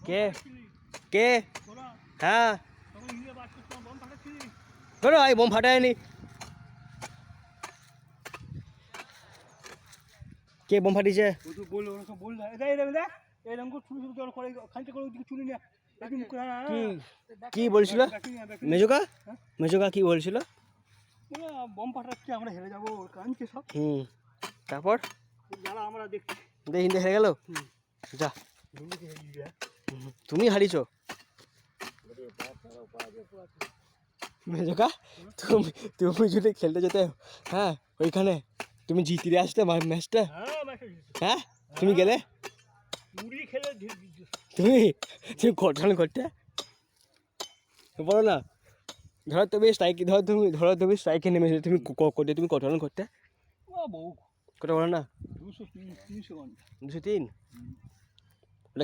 কে কে হ্যাঁ শোনো এই বোম ফাটায়নি কে বোম ফাটিয়েছে কি বলছিল মেজোকা মেজোকা কি বলছিল বোম ফাটাচ্ছে আমরা হেরে যাবো কাঁদছে সব তারপর যারা আমরা দেখছি দেখি হেরে গেল যা তুমি হারিয়েছো মেজোকা তুমি তুমি যদি খেলতে যেতে হ্যাঁ ওইখানে তুমি জিতিয়ে আসতে ম্যাচটা হ্যাঁ তুমি গেলে তুমি তুমি ঘটনা করতে বলো না ধরো তুমি স্ট্রাইকে নেমেছো তুমি তুমি কত রান করতে কত বলো না 203